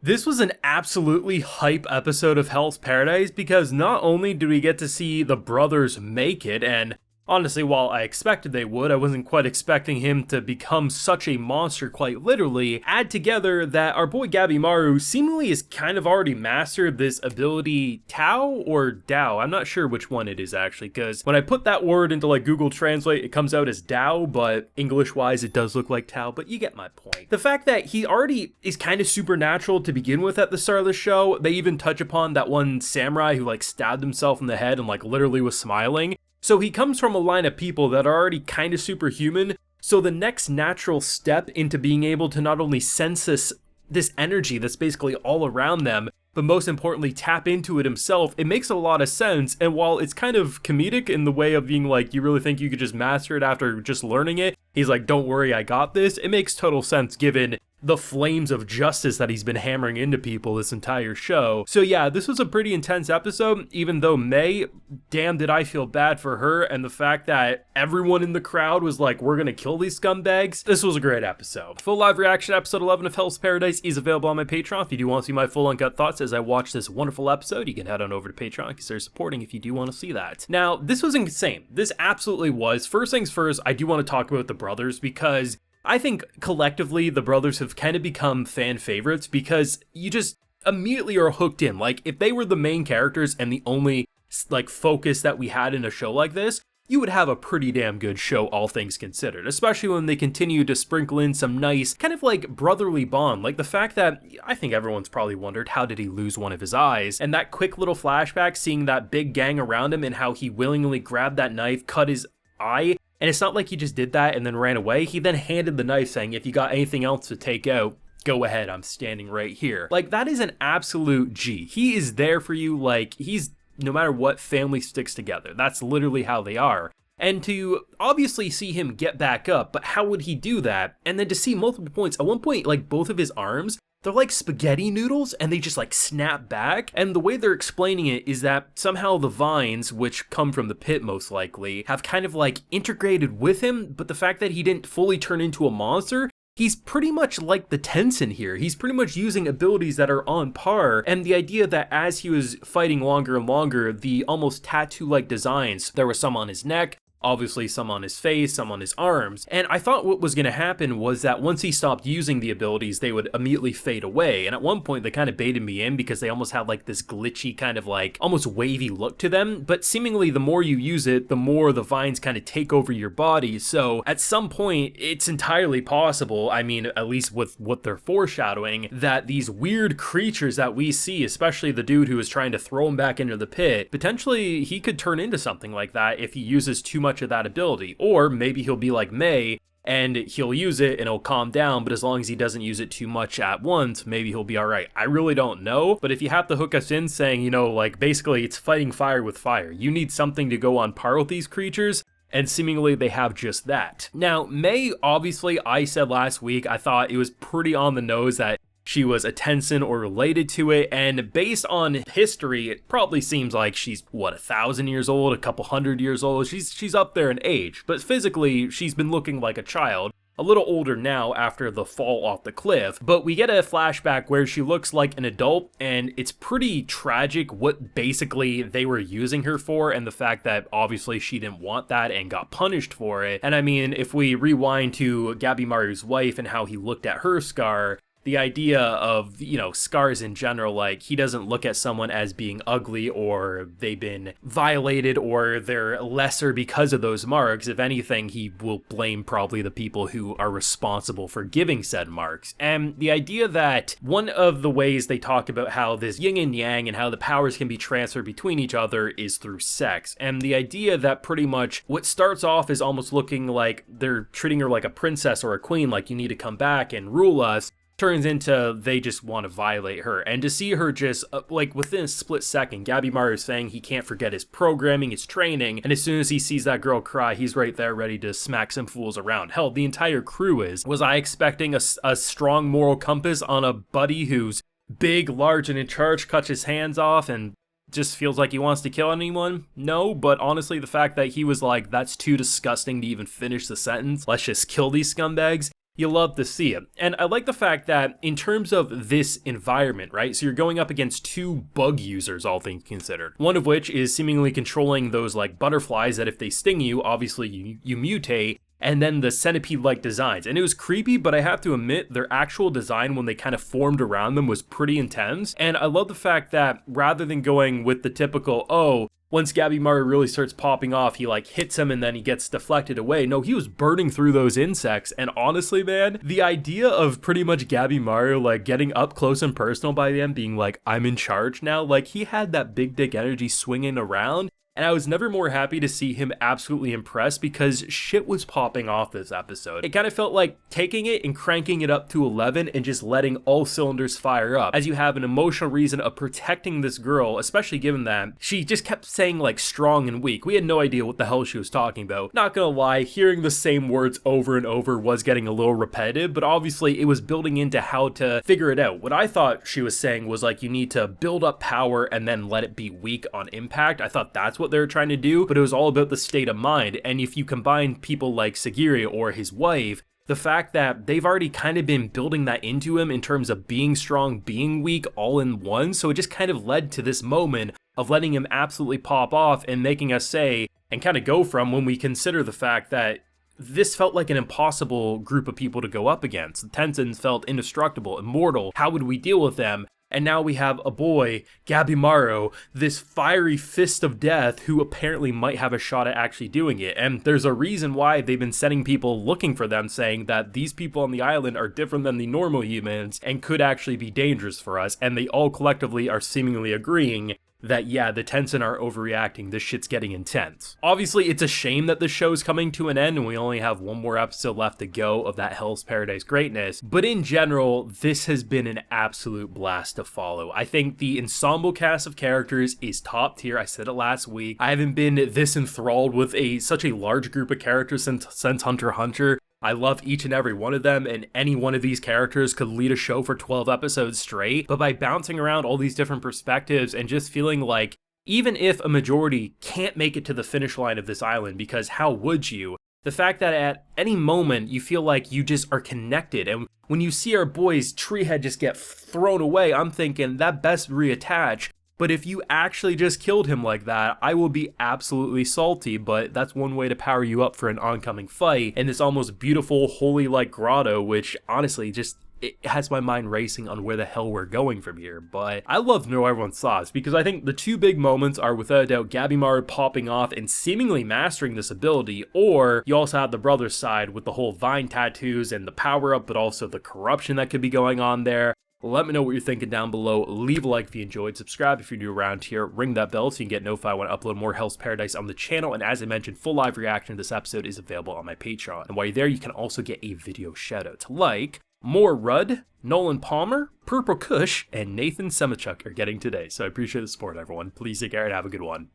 This was an absolutely hype episode of Hell's Paradise because not only did we get to see the brothers make it, and honestly, while I expected they would, I wasn't quite expecting him to become such a monster quite literally. Add together that our boy Gabimaru seemingly has kind of already mastered this ability Tao or Dao. I'm not sure which one it is actually, because when I put that word into like Google Translate, it comes out as Dao, but English-wise it does look like Tao, but you get my point. The fact that he already is kind of supernatural to begin with at the start of the show, they even touch upon that one samurai who like stabbed himself in the head and like literally was smiling. So he comes from a line of people that are already kind of superhuman, so the next natural step into being able to not only sense this energy that's basically all around them, but most importantly tap into it himself, it makes a lot of sense. And while it's kind of comedic in the way of being like, you really think you could just master it after just learning it, he's like, don't worry, I got this, it makes total sense given the flames of justice that he's been hammering into people this entire show. So yeah, this was a pretty intense episode, even though May, damn did I feel bad for her, and the fact that everyone in the crowd was like, we're gonna kill these scumbags. This was a great episode. Full live reaction episode 11 of Hell's Paradise is available on my Patreon. If you do want to see my full uncut thoughts as I watch this wonderful episode, you can head on over to Patreon, consider supporting if you do want to see that. Now, this was insane. This absolutely was. First things first, I do want to talk about the brothers because I think collectively the brothers have kind of become fan favorites because you just immediately are hooked in. Like, if they were the main characters and the only like focus that we had in a show like this, you would have a pretty damn good show, all things considered, especially when they continue to sprinkle in some nice kind of like brotherly bond. Like the fact that I think everyone's probably wondered, how did he lose one of his eyes? And that quick little flashback, seeing that big gang around him and how he willingly grabbed that knife, cut his eye. And it's not like he just did that and then ran away. He then handed the knife saying, if you got anything else to take out, go ahead, I'm standing right here. Like, that is an absolute G. He is there for you. Like, he's, no matter what, family sticks together. That's literally how they are. And to obviously see him get back up, but how would he do that? And then to see multiple points, at one point, like both of his arms, they're like spaghetti noodles and they just like snap back. And the way they're explaining it is that somehow the vines, which come from the pit most likely, have kind of like integrated with him. But the fact that he didn't fully turn into a monster, he's pretty much like the Tensen here. He's pretty much using abilities that are on par. And the idea that as he was fighting longer and longer, the almost tattoo-like designs, there were some on his neck, obviously some on his face, some on his arms. And I thought what was going to happen was that once he stopped using the abilities, they would immediately fade away. And at one point they kind of baited me in because they almost had like this glitchy kind of like almost wavy look to them. But seemingly the more you use it, the more the vines kind of take over your body. So at some point it's entirely possible, I mean, at least with what they're foreshadowing, that these weird creatures that we see, especially the dude who is trying to throw him back into the pit, potentially he could turn into something like that if he uses too much of that ability. Or maybe he'll be like May and he'll use it and it'll calm down, but as long as he doesn't use it too much at once, maybe he'll be alright. I really don't know, but if you have to hook us in saying, you know, like basically it's fighting fire with fire, you need something to go on par with these creatures, and seemingly they have just that. Now, May, obviously, I said last week, I thought it was pretty on the nose that she was a Tensen or related to it, and based on history, it probably seems like she's, what, 1,000 years old, a couple hundred years old? She's up there in age, but physically, she's been looking like a child. A little older now after the fall off the cliff, but we get a flashback where she looks like an adult, and it's pretty tragic what basically they were using her for, and the fact that obviously she didn't want that and got punished for it. And I mean, if we rewind to Gabimaru's wife and how he looked at her scar, the idea of, you know, scars in general, like, he doesn't look at someone as being ugly or they've been violated or they're lesser because of those marks. If anything, he will blame probably the people who are responsible for giving said marks. And the idea that one of the ways they talk about how this yin and yang and how the powers can be transferred between each other is through sex. And the idea that pretty much what starts off is almost looking like they're treating her like a princess or a queen, like you need to come back and rule us, turns into they just want to violate her. And to see her just like within a split second, Gabimaru is saying he can't forget his programming, his training, and as soon as he sees that girl cry, he's right there ready to smack some fools around. Hell, the entire crew is. Was I expecting a strong moral compass on a buddy who's big, large, and in charge, cuts his hands off and just feels like he wants to kill anyone? No, but honestly, the fact that he was like, that's too disgusting to even finish the sentence, let's just kill these scumbags, you love to see it. And I like the fact that in terms of this environment, right, so you're going up against two bug users, all things considered. One of which is seemingly controlling those like butterflies that if they sting you, obviously you mutate, and then the centipede-like designs. And it was creepy, but I have to admit, their actual design when they kind of formed around them was pretty intense. And I love the fact that rather than going with the typical, oh, once Gabimaru really starts popping off, he like hits him and then he gets deflected away. No, he was burning through those insects. And honestly, man, the idea of pretty much Gabimaru like getting up close and personal by them being like, I'm in charge now, like he had that big dick energy swinging around. And I was never more happy to see him absolutely impressed because shit was popping off this episode. It kind of felt like taking it and cranking it up to 11 and just letting all cylinders fire up, as you have an emotional reason of protecting this girl, especially given that she just kept saying like strong and weak. We had no idea what the hell she was talking about. Not gonna lie, hearing the same words over and over was getting a little repetitive, but obviously it was building into how to figure it out. What I thought she was saying was like, you need to build up power and then let it be weak on impact. I thought that's what they were trying to do, but it was all about the state of mind. And if you combine people like Sagiri or his wife, the fact that they've already kind of been building that into him in terms of being strong, being weak, all in one, so it just kind of led to this moment of letting him absolutely pop off and making us say, and kind of go from when we consider the fact that this felt like an impossible group of people to go up against. The Tensens felt indestructible, immortal. How would we deal with them? And now we have a boy, Gabimaru, this fiery fist of death who apparently might have a shot at actually doing it. And there's a reason why they've been sending people looking for them, saying that these people on the island are different than the normal humans and could actually be dangerous for us. And they all collectively are seemingly agreeing that, yeah, the Tensen are overreacting, this shit's getting intense. Obviously, it's a shame that the show's coming to an end and we only have one more episode left to go of that Hell's Paradise greatness, but in general, this has been an absolute blast to follow. I think the ensemble cast of characters is top tier. I said it last week. I haven't been this enthralled with such a large group of characters since Hunter x Hunter. I love each and every one of them, and any one of these characters could lead a show for 12 episodes straight, but by bouncing around all these different perspectives and just feeling like, even if a majority can't make it to the finish line of this island, because how would you? The fact that at any moment you feel like you just are connected, and when you see our boy's tree head just get thrown away, I'm thinking that best reattach. But if you actually just killed him like that, I will be absolutely salty, but that's one way to power you up for an oncoming fight in this almost beautiful, holy-like grotto, which honestly just, it has my mind racing on where the hell we're going from here. But I love to know everyone's thoughts, because I think the two big moments are without a doubt Gabimaru popping off and seemingly mastering this ability, or you also have the brother's side with the whole vine tattoos and the power-up, but also the corruption that could be going on there. Let me know what you're thinking down below. Leave a like if you enjoyed. Subscribe if you're new around here. Ring that bell so you can get notified when I upload more Hell's Paradise on the channel. And as I mentioned, full live reaction to this episode is available on my Patreon. And while you're there, you can also get a video shoutout. Like More Rudd, Nolan Palmer, Purple Kush, and Nathan Semichuk are getting today. So I appreciate the support, everyone. Please take care and have a good one.